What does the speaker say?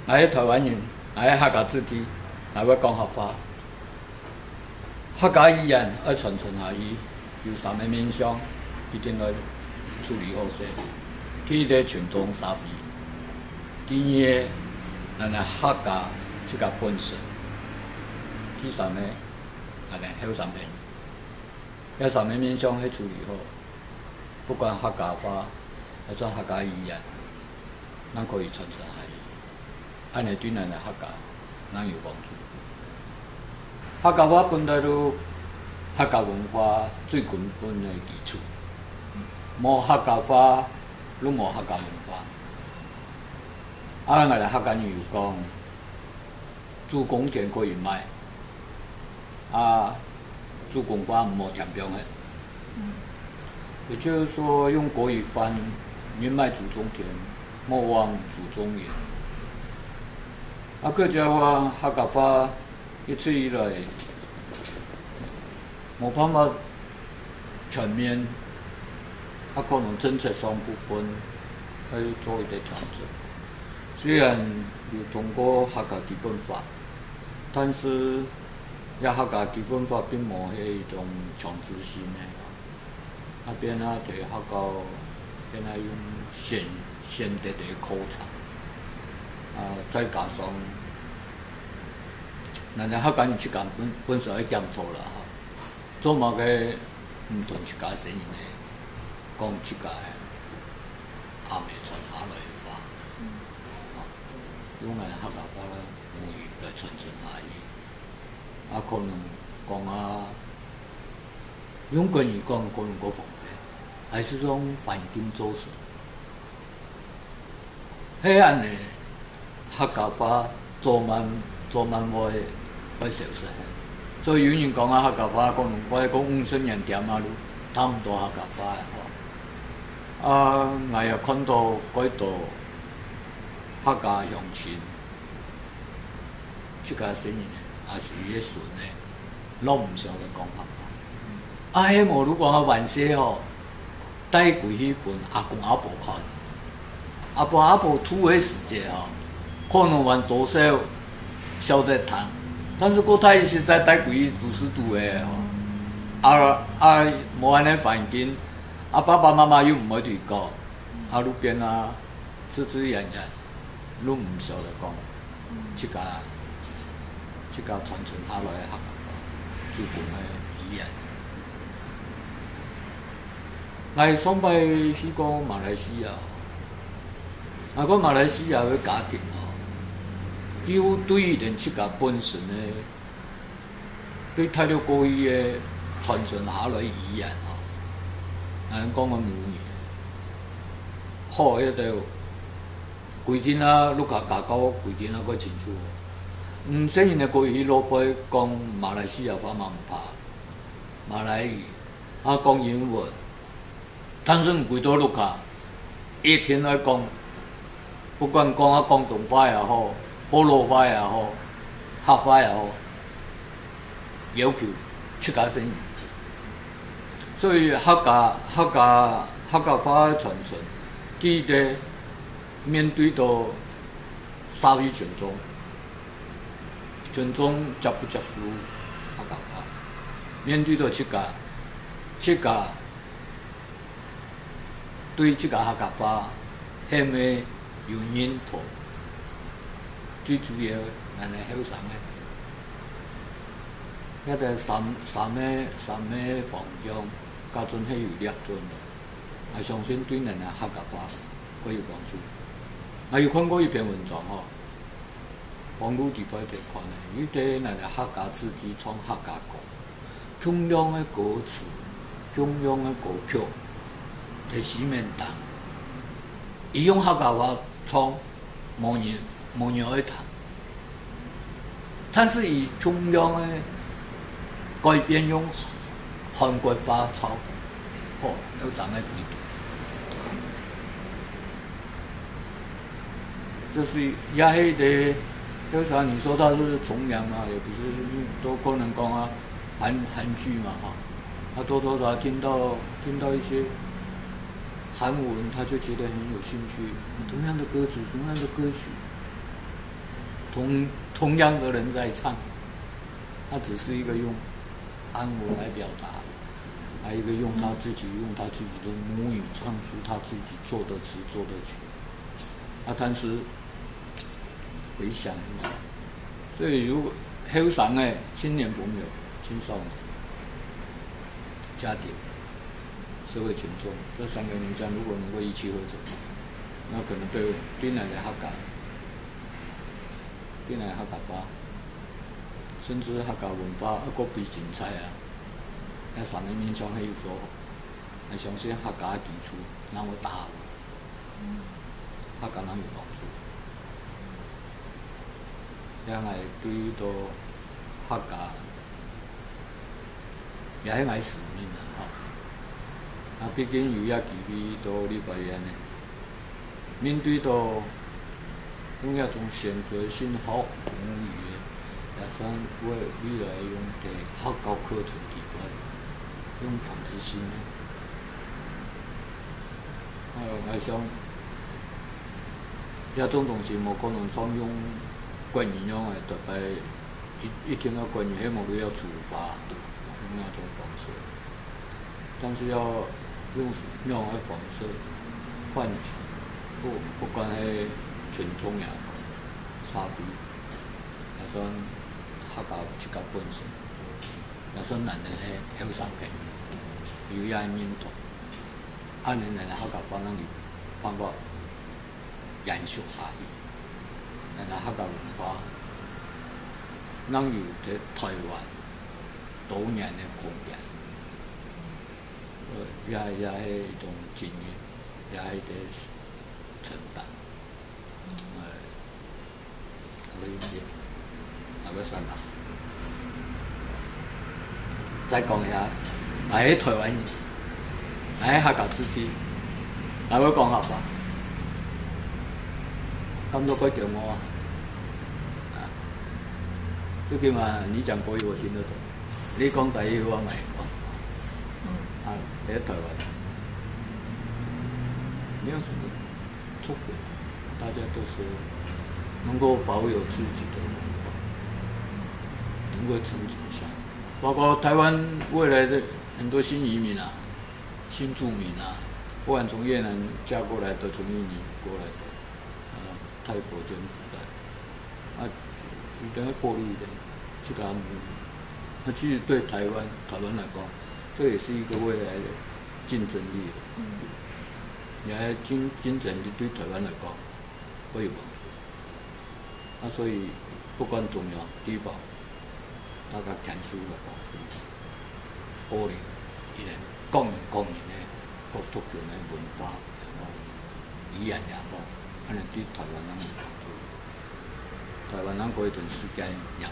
来台湾人，来客家子弟，来要讲合法，客家语言要传承下去，有三个面向，一定要处理好势。第一个群众社会，第二个咱个客家即个本身，第三个咱个后三篇，遐三个面向去处理好，不管客家话，还是客家语言，咱可以传承下去。安尼对咱的客家，咱有帮助。客家话本来就客家文化最根本的基础，无客家话，你无客家文化。啊，咱个客家人有讲，主公田可以卖，啊，主公话无填标的。也就是说，用国语翻“年迈祖宗田，莫忘祖宗言”。啊，客家话、客家话一直以来无办法全面，啊，可能政策上部分可以做一点调整。虽然有通过客家基本法，但是呀，客家基本法并无迄种强制性的，啊，变啊，对客家变啊用先得的口才。再加上，咱个客家人即间本身要检讨啦吼，做某个毋同一家生意呢，讲即家阿妹传下来的话，用咱客家话母语来传承下去，啊，可能讲用国语讲可能个方便，还是用环境做事，迄安尼。客家话做慢会消失，所以有人讲客家话可能我讲50年点啊，差唔多客家话吼。啊，我也看到几多客家乡亲，即家生意也是伊个孙呢，拢毋晓得讲客家。啊，迄无如讲万岁吼，带规去分阿公阿婆看，阿公阿婆土个时节吼。可能还多少晓得读，但是国泰实在带几读书读的吼，无安尼环境，爸爸妈妈又唔会对教，路边自自然然，你唔晓得讲，即家传承下来的客家话，祖本的语言。来上摆去过马来西亚，讲马来西亚的家庭几乎对于连即家本身的对泰国国语的传承下来语言咱讲个母语，好迄个规定你教到规定佫清楚。虽然的国语老辈讲马来西亚话嘛毋怕，马来语讲英文，但是规多录卡，一天来讲，不管讲广东话也好。普罗话也好，客话也好，要求出家生意，所以客家话的传承，第一个面对到社会群众接不接受客家话，面对到出家对这个客家话，係咪有認同？最主要，咱个后生个，迄个三个方向，加准迄有力准的，相信对咱个客家话会有帮助。有看过一篇文章网络地方可以看的，伊对咱个客家自己创客家歌，中央的歌词、中央的歌曲，在四面弹，伊用客家话唱，无人会弹，但是以中央的改编用韩国话唱，有三个规定。这是也迄个，就啥你说它是崇洋也不是，都可能讲韩剧嘛多多少少听到一些韩文，他就觉得很有兴趣。同样的歌词，同样的歌曲，同样的人在唱，他只是一个用韩文来表达，还有一个用他自己的母语唱出他自己做的词做的曲，但是回响很少。所以如果后生的青年朋友、青少年、家庭、社会群众这三个面向，如果能够一气呵成，那可能对咱的客家，甚至客家文化还比精彩啊！那三个面向还有所，我相信客家基础那么大，客家人有帮助，也係對到客家，也係使命啊！畢竟有也期許到立法院呢，面對到用一種選擇性好母語的，也算為未來用嘅客家課程地段，用強制性的。我想，一種東西冇可能雙用官員用嘅，特別一聽到官員，希望都要處罰，用那種方式。但是要用那種方式換取，不管係群眾也好，社會也算客家一個本身，也算咱嘅後生朋友，有也係面對。咱的客家話，辦法延續下去。咱的客家文化，能有在台灣多年的貢獻，也係一種經驗，也係一個承擔。要算啦。再講一下，喺台灣人。喺客家自己，我會講客話，咁都可以叫我啊！都叫話你講國語我聽得懂，你講台語我咪講。喺台灣，沒有什麼錯別，大家都是能夠保有自己的文化，能夠承繼下，包括台灣未來的很多新移民啊。新住民啊，不管從越南嫁過來的，從印尼過來的，泰國、柬埔寨，有點過濾的，去他們，其實對台灣來講，這也是一個未來的競爭力，也係競爭力對台灣來講會有幫助。所以不管中央、地方，大家牽手來保護，依然。講的各族群的文化也好，語言也好，可能對台灣人有幫助。台灣人過一段時間養。